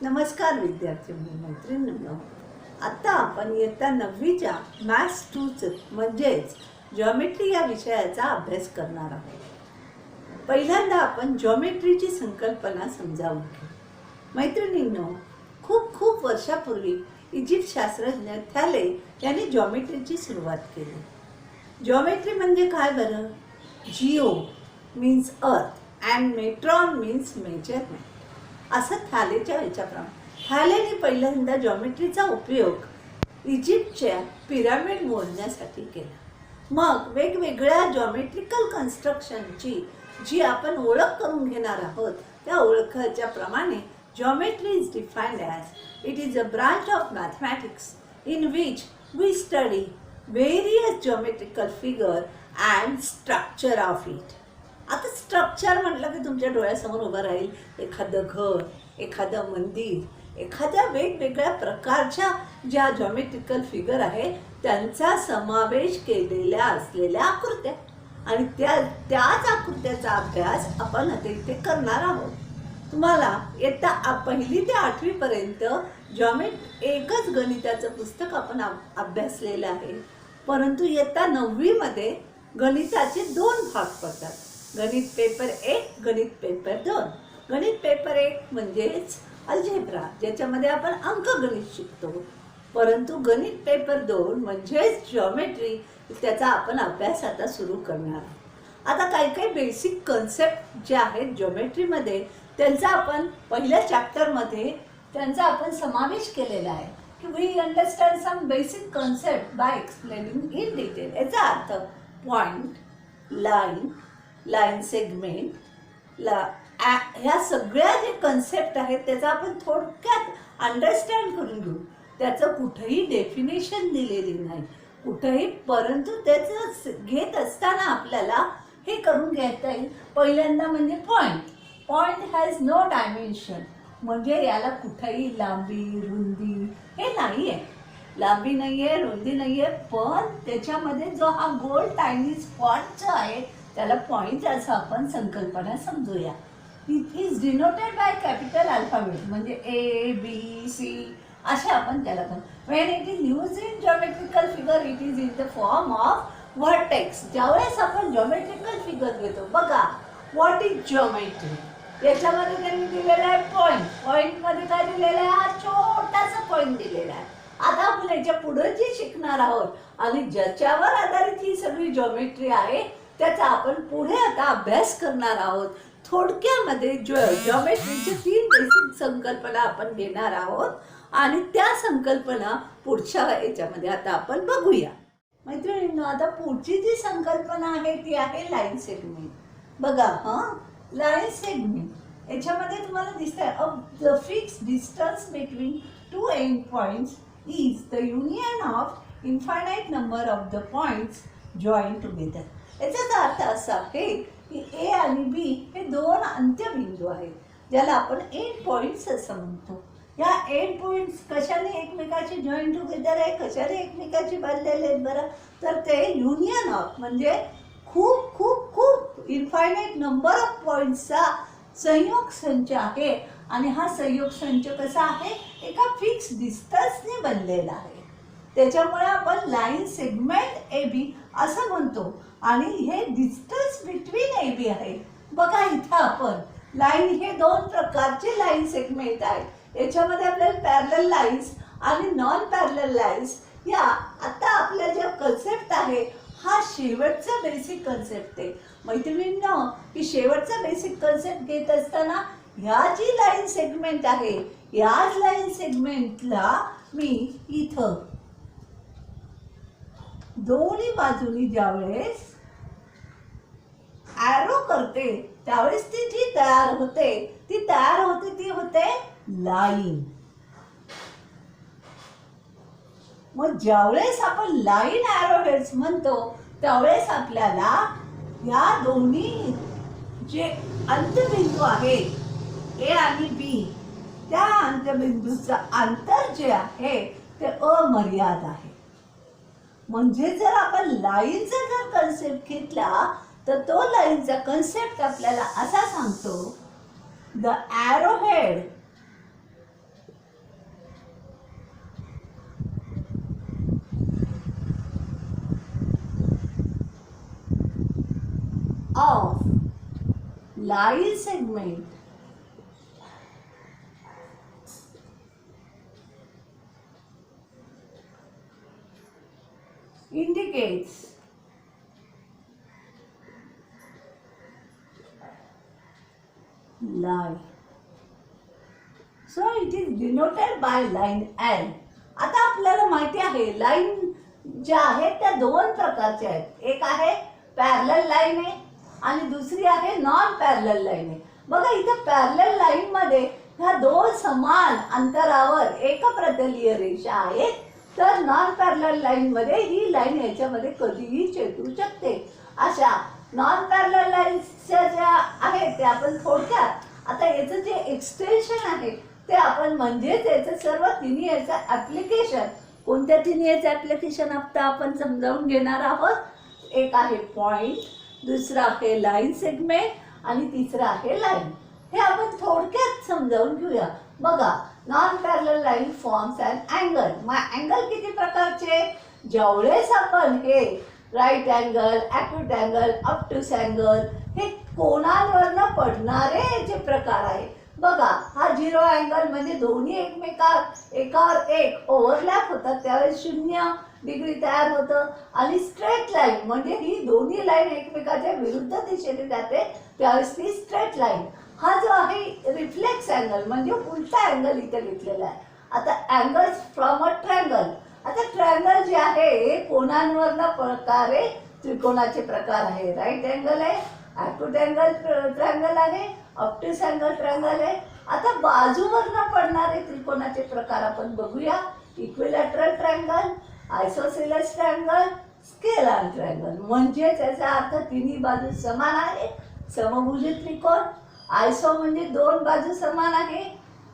नमस्कार विद्यार्थी मैत्रिणींनो, आता आपण इयत्ता 9वीच्या मॅथ्स 2 म्हणजेच जॉमेट्री या विषयाचा अभ्यास करणार आहोत। पहिल्यांदा आपण जॉमेट्रीची संकल्पना समजावून घेऊ। मैत्रिणींनो, खूप वर्षापूर्वी इजिप्त शास्त्रज्ञ थॅले यांनी जॉमेट्रीची सुरुवात केली। जॉमेट्री म्हणजे काय बरं? Geo means earth and metron means measurement असं थॅलेच्या याच्याप्रमाणे थॅलेने पहिल्यांदा जॉमेट्रीचा उपयोग इजिप्तच्या पिरामिड मोजण्यासाठी केला। मग वेगवेगळ्या जॉमेट्रिकल कन्स्ट्रक्शनची जी आपण ओळख करून घेणार आहोत, त्या ओळखीच्या प्रमाणे geometry is defined as it is a branch of mathematics in which we study various geometrical figure and structure of it. आता स्ट्रक्चर म्हटलं की तुमच्या डोळ्यासमोर उभं राहील एखादं घर, एखादं मंदिर, एखाद्या वेगवेगळ्या प्रकारच्या ज्या जॉमेट्रिकल फिगर आहे त्यांचा समावेश केलेल्या असलेल्या आकृत्या, आणि त्याच आकृत्याचा अभ्यास आपण आता इथे करणार आहोत। तुम्हाला इयत्ता 1ली ते 8वी पर्यंत एकच गणिताचं पुस्तक आपण अभ्यासलेलं आहे, परंतु इयत्ता 9वी मध्ये गणिताचे 2 भाग पडतात, गणित पेपर 1, गणित पेपर 2। गणित पेपर 1 म्हणजेच अल्जेब्रा, ज्याच्यामध्ये आपण अंकगणित शिकतो, परंतु गणित पेपर 2 म्हणजेच जॉमेट्री, त्याचा आपण अभ्यास आता सुरू करणार आहोत। आता काही बेसिक कन्सेप्ट जे आहेत जॉमेट्रीमध्ये त्यांचा आपण पहिल्या चॅप्टरमध्ये त्यांचा आपण समावेश केलेला आहे की we understand some basic concept by explaining in detail. याचा अर्थ पॉइंट, लाईन सेगमेंट, ह्या सगळ्या जे कन्सेप्ट आहेत त्याचा आपण थोडक्यात अंडरस्टँड करून घेऊ। त्याचं कुठेही डेफिनेशन दिलेली नाही कुठेही, परंतु त्याचं घेत असताना आपल्याला हे करून घेता येईल। पहिल्यांदा म्हणजे पॉइंट हॅज नो डायमेन्शन, म्हणजे याला कुठेही लांबी रुंदी हे नाही आहे, लांबी नाही आहे, रुंदी नाही आहे, पण त्याच्यामध्ये जो हा गोल टायनी स्पॉट जो आहे त्याला पॉइंट असं आपण संकल्पना समजूया। It is denoted by capital alphabet, म्हणजे ABC असे आपण त्याला म्हणतो। When it is used in geometrical figure it is in the form of vertex. ज्यावेळेस आपण जॉमेट्रिकल फिगर घेतो, बघा व्हॉट इज जॉमेट्री, याच्यामध्ये त्यांनी दिलेला आहे पॉइंटमध्ये काय दिलेलं आहे? हा छोटासा पॉइंट दिलेला आहे। आता आपण याच्या पुढे जे शिकणार आहोत आणि ज्याच्यावर आधारित ही सगळी जॉमेट्री आहे त्याचा आपण पुढे आता अभ्यास करणार आहोत। थोडक्यामध्ये जॉमेट्रीचे 3 बेसिक संकल्पना आपण घेणार आहोत आणि त्या संकल्पना पुढच्या याच्यामध्ये आता आपण बघूया। मैत्रिणींनो, आता पुढची जी संकल्पना आहे ती आहे लाईन सेगमेंट। बघा लाईन सेगमेंट याच्यामध्ये तुम्हाला दिसतंय the fixed distance between 2 end points is the union of infinite number of the points join together. याचा अर्थ असा आहे की A आणि B हे 2 अंत्यबिंदू आहेत, ज्याला आपण एंड पॉइंट्स असं म्हणतो। या एंड पॉइंट्स कशाने एकमेकाची जॉईन टुगेदर आहे, कशाने एकमेकाची बांधलेले आहेत बरं? तर ते युनियन ऑफ म्हणजे खूप इन्फायनाइट नंबर ऑफ पॉइंट्सचा संयोग संच आहे, आणि हा संयोग संच कसा आहे? एका फिक्स डिस्टन्सने बनलेला आहे। त्याच्यामुळे आपण लाईन सेगमेंट AB असं म्हणतो, आणि हे डिस्टन्स बिटवीन AB आहे। बघा इथं आपण लाईन हे 2 प्रकारचे लाईन सेगमेंट आहेत, याच्यामध्ये आपल्याला पॅरलल लाईन्स आणि नॉन पॅरलल लाईन्स या आता आपल्या ज्या कन्सेप्ट आहे हा शेवटचा बेसिक कन्सेप्ट आहे। मैत्रिणींनो, की शेवटचा बेसिक कन्सेप्ट घेत असताना ह्या जी लाईन सेगमेंट आहे याच लाईन सेगमेंटला मी इथं दोन्ही बाजूनी ज्यावेळेस ॲरो करते त्यावेळेस ती जी तयार होते ती होते लाईन। मग ज्यावेळेस आपण लाईन ॲरो हेड्स म्हणतो त्यावेळेस आपल्याला या दोन्ही जे अंत्यबिंदू आहेत A आणि B, त्या अंत्यबिंदूचं अंतर जे आहे ते अमर्याद आहे। म्हणजे जर आपण लाईनचा जर कन्सेप्ट घेतला तर तो लाईनचा कन्सेप्ट आपल्याला असा सांगतो, the arrow head line segment indicates line. So it is denoted by line L. आता आपल्याला माहिती आहे लाईन ज्या आहेत त्या दोन प्रकारच्या आहेत. एक आहे पॅरलल लाईन आहे आणि दुसरी आहे नॉन पॅरलल लाईन आहे. बघा इथे पॅरलल लाईन मध्ये ह्या दोन समान अंतरावर एक प्रतलीय रेषा आहेत, तर नॉन पॅरलल लाईन मध्ये ही लाईन याच्यामध्ये कधीही छेदू शकते. अशा नॉन पॅरलल लाईन्सच्या ज्या आहेत त्या आपण थोडक्यात आता याचं जे एक्सटेन्शन आहे ते आपण म्हणजेच याचं सर्व तिन्ही याचं ॲप्लिकेशन, कोणत्या तिन्ही याचं ॲप्लिकेशन आता आपण समजावून घेणार आहोत. एक आहे पॉइंट, दुसरा आहे लाईन सेगमेंट आणि तिसरा आहे लाईन. हे आपण थोडक्यात समजावून घेऊया. बघा non parallel line forms and angle. मग अँगल किती प्रकारचे? ज्यावेळेस आपण हे right angle, acute angle, obtuse angle हे कोनांवरनं पडणारे जे प्रकार आहे. बघा हा 0 अँगल म्हणजे दोन्ही एकावर एक ओव्हरलॅप होतात, त्यावेळेस 0 डिग्री तयार होतं. आणि स्ट्रेट लाईन म्हणजे ही दोन्ही लाईन एकमेकाच्या विरुद्ध दिशेने जाते, त्यावेळेस ती स्ट्रेट लाईन. हा जो आहे रिफ्लेक्स अँगल म्हणजे उलटा अँगल इथे घेतलेला आहे. आता अँगल्स फ्रॉम अ ट्रायंगल. आता ट्रायंगल जे आहे कोनांवरनं प्रकारे त्रिकोणाचे प्रकार आहे. राईट अँगल आहे, ॲक्यूट अँगल ट्रायंगल आहे, ऑब्ट्यूस अँगल ट्रायंगल आहे. आता बाजूवरनं पडणारे त्रिकोणाचे प्रकार आपण बघूया. Equilateral triangle, isosceles triangle, scalar triangle. म्हणजे त्याचा अर्थ तिन्ही बाजू समान आहे, समभुज त्रिकोण. आयसो म्हणजे दोन बाजू समान आहे,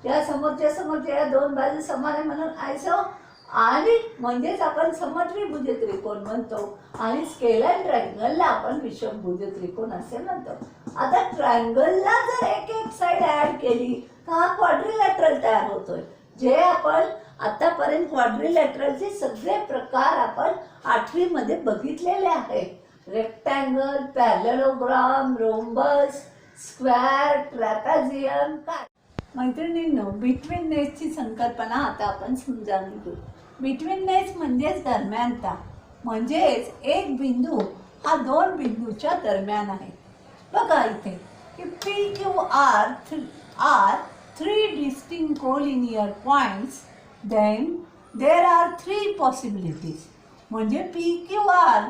या समोरच्या या दोन बाजू समान आहे म्हणून आयसो. आणि म्हणजेच आपण समद्विभुज त्रिकोण म्हणतो. आणि स्केलर ट्रायंगलला आपण विषमभुज त्रिकोण असे म्हणतो. आता ट्रायंगलला जर एक साइड ऍड केली तर हा क्वाड्रिलॅटरल तयार होतोय. जे आपण आतापर्यंत क्वाड्रिलॅटरलचे सगळे प्रकार आपण 8वी मध्ये बघितलेले आहेत. Rectangle, parallelogram, rhombus, square, trapezium. काय मैत्रिणींनो, बिटवीननेसची संकल्पना आता आपण समजावून घेऊ. बिटवीननेस म्हणजेच दरम्यानता. म्हणजेच एक बिंदू हा दोन बिंदूच्या दरम्यान आहे. बघा इथे की P Q R are 3 distinct collinear points, then there are 3 possibilities. म्हणजे पी क्यू आर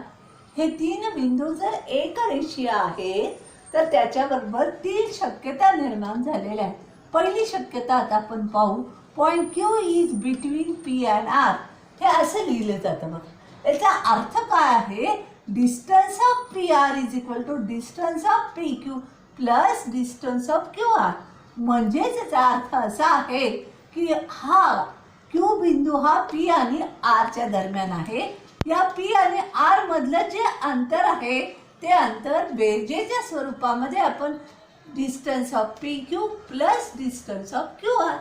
हे 3 बिंदू जर एक रेषीय आहेत तर त्याच्याबरोबर 3 शक्यता निर्माण झालेल्या आहेत. पहिली शक्यता आता आपण पाहू. Point Q is between P and R. हे असं लिहिलं जातं. बघा याचा अर्थ काय आहे? Distance of P R is equal to distance of P Q plus distance of Q R. म्हणजेच याचा अर्थ असा आहे की हा क्यू बिंदू हा पी आणि आरच्या दरम्यान आहे. या पी आणि आर मधलं जे अंतर आहे ते अंतर बेरजेच्या स्वरूपामध्ये आपण distance of P Q plus distance of Q R.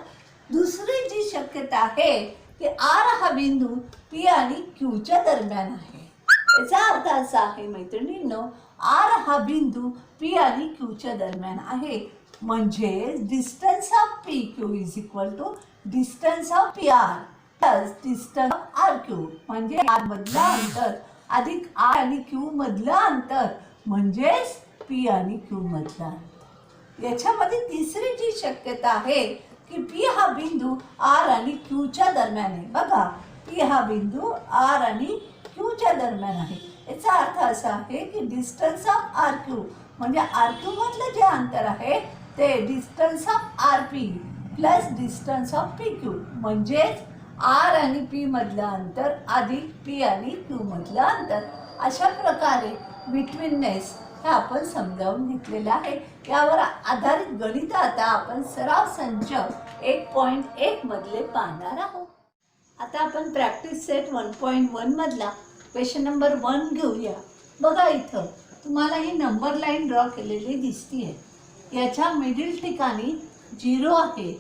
दुसरी जी शक्यता आहे की आर हा बिंदू पी आणि क्यूच्या दरम्यान आहे. याचा अर्थ असा आहे मैत्रिणींनो, आर हा बिंदू पी आणि क्यूच्या दरम्यान आहे. म्हणजे distance of P Q is equal to distance of P R plus distance of R Q. म्हणजे आर मधलं अंतर अधिक आर आणि क्यू मधलं अंतर म्हणजेच पी आणि क्यू मधलं अंतर. याच्यामध्ये तिसरी जी शक्यता आहे की पी हा बिंदू आर आणि क्यूच्या दरम्यान आहे. बघा पी हा बिंदू आर आणि क्यूच्या दरम्यान आहे. याचा अर्थ असा आहे की डिस्टन्स ऑफ आर क्यू म्हणजे आर क्यू मधलं जे अंतर आहे ते distance of R P plus distance of P Q. म्हणजेच आर आणि पी मधलं अंतर अधिक पी आणि क्यू मधलं अंतर. अशा प्रकारे बिटवीननेस हे आपण समजावून घेतलेलं आहे. यावर आधारित गणित आता आपण सराव संच 1.1 मधले पाहणार आहोत. आता आपण प्रॅक्टिस सेट 1.1 मधला क्वेश्चन नंबर 1 घेऊया. बघा इथं तुम्हाला ही नंबर लाईन ड्रॉ केलेली दिसतीये. याच्या मिडिल ठिकाणी 0 आहे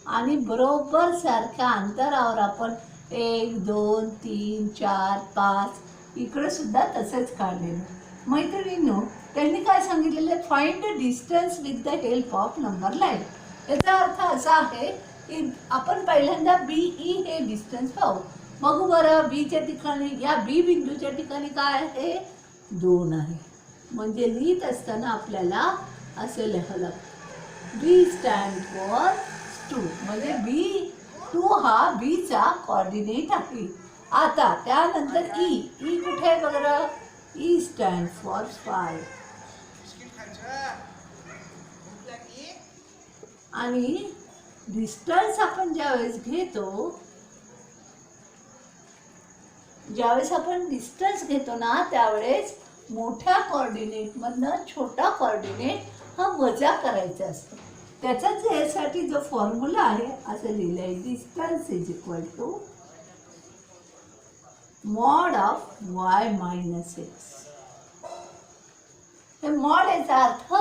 आणि बरोबर सारख्या अंतरावर आपण 1 2 3 4 5 इकडे सुद्धा तसेच काढलेलं. मैत्रिणींनो, त्यांनी काय सांगितलेलं, find the distance with the help of number line. याचा अर्थ असा आहे की आपण पहिल्यांदा BE हे डिस्टन्स पाहू. बघू बरं, बीच्या ठिकाणी, या बी बिंदूच्या ठिकाणी काय आहे, 2 आहे. म्हणजे लिहित असताना आपल्याला असे लिहावं लागतं, बी स्टँड फॉर 2, म्हणजे B2 हा बीचा कॉर्डिनेट आहे. आता त्यानंतर ई कुठे आहे बघा, ई स्टँड फॉर 5. आणि डिस्टन्स आपण ज्यावेळेस आपण डिस्टन्स घेतो ना, त्यावेळेस मोठ्या कॉर्डिनेटमधनं छोटा कॉर्डिनेट हा वजा करायचा असतो. त्याचाच यासाठी जो फॉर्म्युला आहे असं लिहिलं आहे, distance is equal to mod of y minus x. हे मॉड याचा अर्थ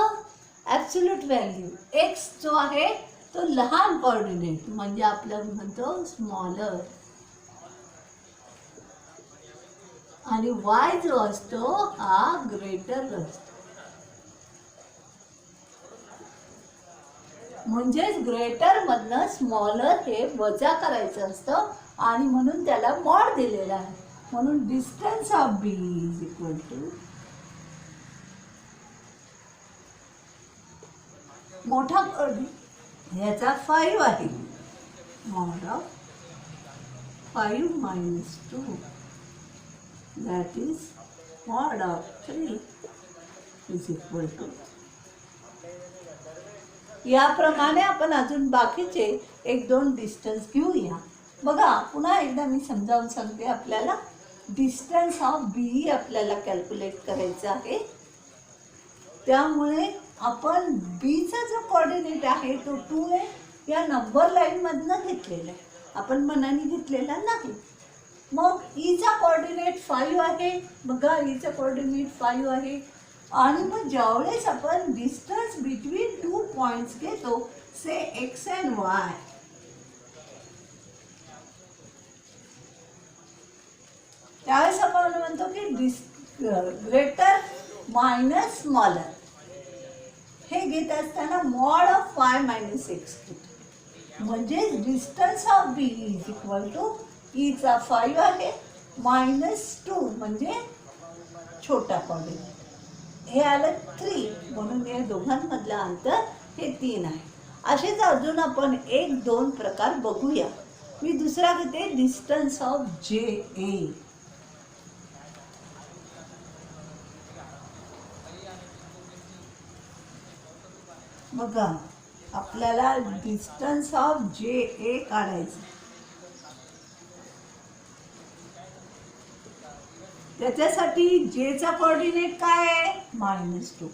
ॲब्सोल्यूट व्हॅल्यू. एक्स जो आहे तो लहान कॉर्डिनेट, म्हणजे आपलं म्हणतो स्मॉलर, आणि y जो असतो हा ग्रेटर असतो. म्हणजेच ग्रेटर मधनं स्मॉलर हे वजा करायचं असतं, आणि म्हणून त्याला मॉड दिलेला आहे. म्हणून distance of B is equal to मोठा ह्याचा 5 आहे, mod of 5 minus 2, that is mod of 3 is equal to. याप्रमाणे आपण अजून बाकीचे 1-2 डिस्टन्स घेऊया. बघा, पुन्हा एकदा मी समजावून सांगते आपल्याला. डिस्टन्स ऑफ बी आपल्याला कॅल्क्युलेट करायचं आहे. त्यामुळे आपण बीचा जो कॉर्डिनेट आहे तो 2 आहे, या नंबर लाईनमधनं घेतलेला आहे, आपण मनाने घेतलेला नाही. मग ईचा कॉर्डिनेट 5 आहे. बघा, ईचा कॉर्डिनेट 5 आहे. आणि मग ज्यावेळेस आपण डिस्टन्स बिटवीन 2 पॉइंट्स घेतो, से एक्स अँड वाय, त्यावेळेस आपण म्हणतो की ग्रेटर मायनस स्मॉलर. हे घेत असताना mod of y minus x घेतो. म्हणजे distance of B is equal to ईचा 5 आहे मायनस 2, म्हणजे छोटा कॉर्डिनेट. हे आलं 3, म्हणून या दोघांमधलं अंतर हे 3 आहे. असेच अजून आपण 1-2 प्रकार बघूया. मी दुसरा घेते, डिस्टन्स ऑफ JA. बघा, आपल्याला डिस्टन्स ऑफ JA काढायचं. त्याच्यासाठी जेचा कॉर्डिनेट काय आहे, -2,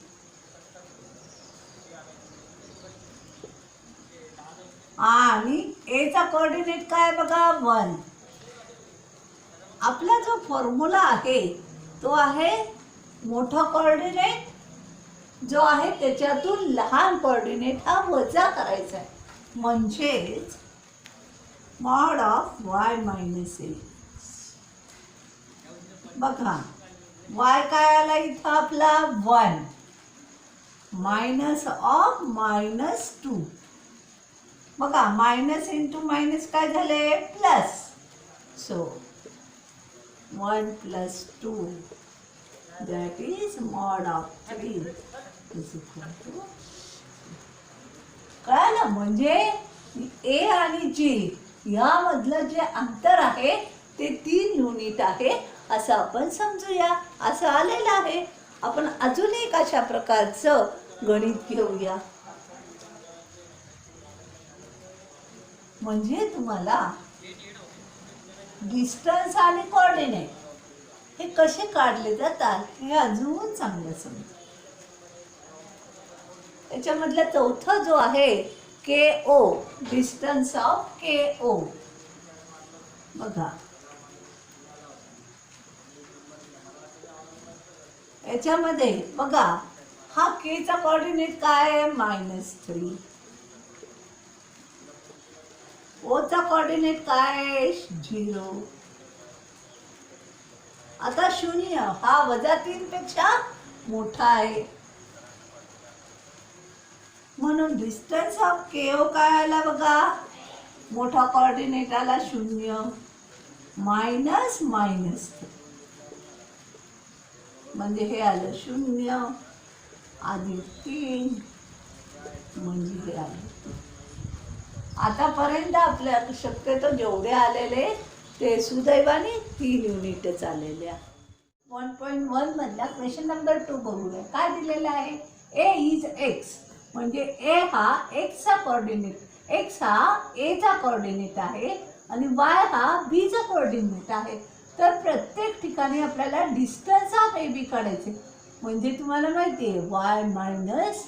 आणि एचा कॉर्डिनेट काय बघा, 1. आपला जो फॉर्म्युला आहे तो आहे मोठा कॉर्डिनेट जो आहे त्याच्यातून लहान कॉर्डिनेट हा वजा करायचा आहे. म्हणजेच mod of y minus x. बघा, y काय आला इथं आपला 1, मायनस ऑफ -2. बघा, मायनस इंटू मायनस काय झाले, plus. So 1 + 2, that is mod of 3 is equal to. कळालं? म्हणजे ए आणि जी यामधलं जे अंतर आहे ते 3 युनिट आहे असं आपण समजूया. असं आलेलं आहे. आपण अजून एक अशा प्रकारचं गणित घेऊया. म्हणजे तुम्हाला डिस्टन्स आणि कोऑर्डिनेट हे कसे काढले जातात हे अजून चांगलं समजा. त्याच्यामधला चौथा जो आहे KO, डिस्टन्स ऑफ KO. बघा, याच्यामध्ये बघा, हा K चा कोऑर्डिनेट काय आहे, -3. O चा कोऑर्डिनेट काय आहे, 0. आता 0 हा -3 पेक्षा मोठा आहे, म्हणून डिस्टन्स ऑफ KO काय आला बघा, मोठा कोऑर्डिनेट आला 0 मायनस मायनस, म्हणजे हे आलं 0 अधिक 3 म्हणजे हे आलं. आतापर्यंत आपल्या शक्यतो जेवढे आलेले ते सुदैवाने 3 युनिटच आलेल्या. 1.1 मधला क्वेश्चन नंबर 2 बघूया. काय दिलेलं आहे, ए इज एक्स, म्हणजे ए हा एक्सचा कोऑर्डिनेट, एक्स हा एचा कोऑर्डिनेट आहे आणि वाय हा बीचा कोऑर्डिनेट आहे. तर प्रत्येक ठिकाणी आपल्याला डिस्टन्स ऑफ ए बी काढायचे. म्हणजे तुम्हाला माहिती आहे वाय मायनस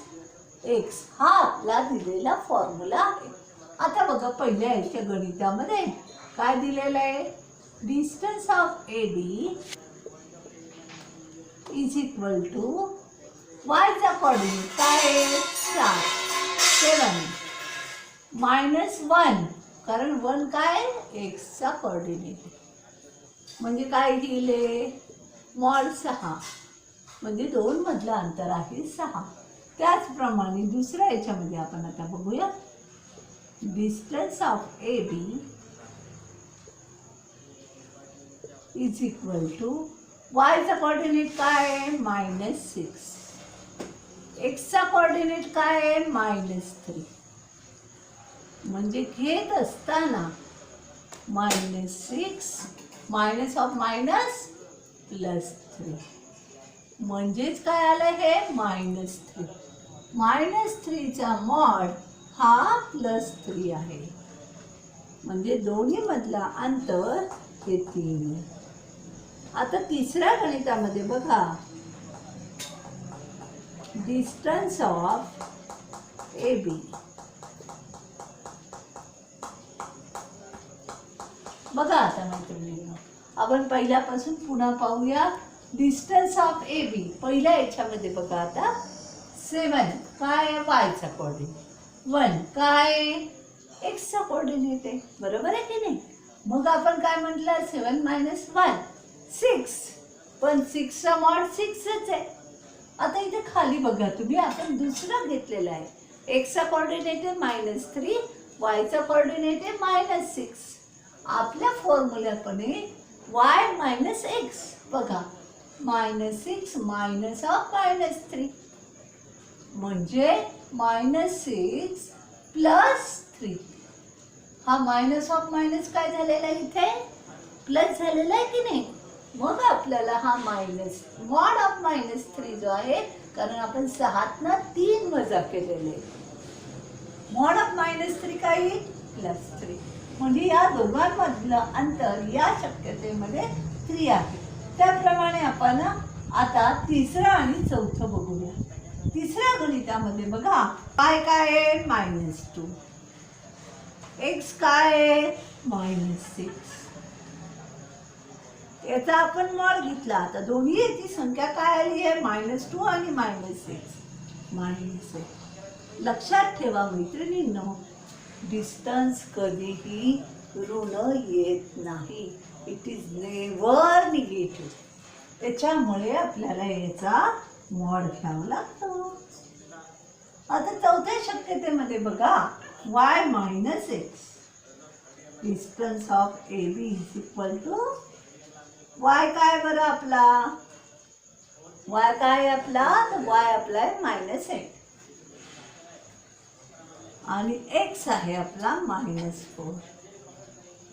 एक्स हा आपला दिलेला फॉर्म्युला आहे. आता बघा पहिल्या याच्या गणितामध्ये काय दिलेलं आहे, distance of A B is equal to वायचा कोऑर्डिनेट काय आहे 7 मायनस 1, कारण 1 काय एक्सचा कोऑर्डिनेट, म्हणजे काय लिहिले मॉड 6, म्हणजे 2 मधलं अंतर आहे 6. त्याचप्रमाणे दुसऱ्या याच्यामध्ये आपण आता बघूया, distance of A B is equal to वायचा कोऑर्डिनेट काय आहे -6, एक्सचा कोऑर्डिनेट काय आहे -3, म्हणजे घेत असताना -6 मायनस ऑफ मायनस +3, म्हणजेच काय आलं हे -3. -3चा मॉड हा +3 आहे, म्हणजे दोन्ही मधला अंतर हे 3. आता तिसऱ्या गणितामध्ये बघा, डिस्टन्स ऑफ ए बी, बघा आता मैत्रिणींनो आपण पहिल्यापासून पुन्हा पाहूया. डिस्टन्स ऑफ ए बी पहिल्या याच्यामध्ये बघा आता 7 काय आहे वायचा कोऑर्डिनेट, 1 काय एक्सचा कोऑर्डिनेट आहे, बरोबर आहे की नाही. मग आपण काय म्हटलं 7 मायनस 1 6, पण 6चा मॉड 6च आहे. आता इथे खाली बघा तुम्ही, आपण दुसरा घेतलेला आहे, एक्सचा कोऑर्डिनेट आहे -3, वायचा कोऑर्डिनेट आहे -6. आपल्या फॉर्म्युल्यापणे वाय मायनस एक्स बघा -6 मायनस ऑफ -3, म्हणजे -6 +3. हा मायनस ऑफ मायनस काय झालेला आहे इथे प्लस झालेला आहे की नाही. मग आपल्याला हा मायनस मॉड ऑफ -3 जो आहे, कारण आपण 6तनं 3 वजा केलेले, मॉड ऑफ -3 काय +3, म्हणजे या दोघांमधलं अंतर या शक्यतेमध्ये 3 आहे. त्याप्रमाणे आपण आता तिसरं आणि चौथं बघूया. तिसऱ्या गणितामध्ये बघा काय आहे -2, एक्स काय आहे -6, याचा आपण मॉड घेतला. आता दोन्ही याची संख्या काय आली आहे -2 आणि -6. लक्षात ठेवा मैत्रिणींनो, डिस्टन्स कधीही ऋण येत नाही, इट इज नेव्हर निगेटिव्ह. त्याच्यामुळे आपल्याला याचा मॉड घ्यावा लागतो. आता चौथ्या शक्यतेमध्ये बघा y minus x, distance of A B is equal to y काय बरं आपला, वाय काय आपला, तर वाय आपला आहे -8 आणि एक्स आहे आपला -4.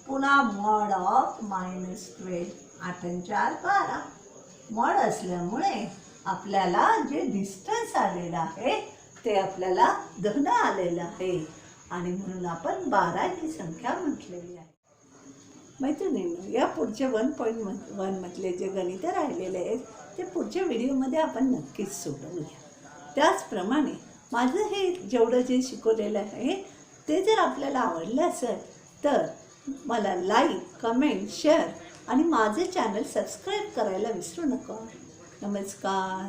पुन्हा मॉड ऑफ -12, 8 आणि 4 12. मॉड असल्यामुळे आपल्याला जे डिस्टन्स आलेलं आहे ते आपल्याला धन आलेलं आहे आणि म्हणून आपण 12 ही संख्या म्हटलेली आहे. मैत्रिणींनो, या पुढचे 1.1 मधले जे गणित राहिलेले आहेत ते पुढच्या व्हिडिओमध्ये आपण नक्कीच सोडवूया. त्याचप्रमाणे माझं हे जेवढं जे शिकवलेलं आहे ते जर आपल्याला आवडलं असेल तर मला लाईक, कमेंट, शेअर आणि माझे चॅनल सबस्क्राईब करायला विसरू नका. नमस्कार.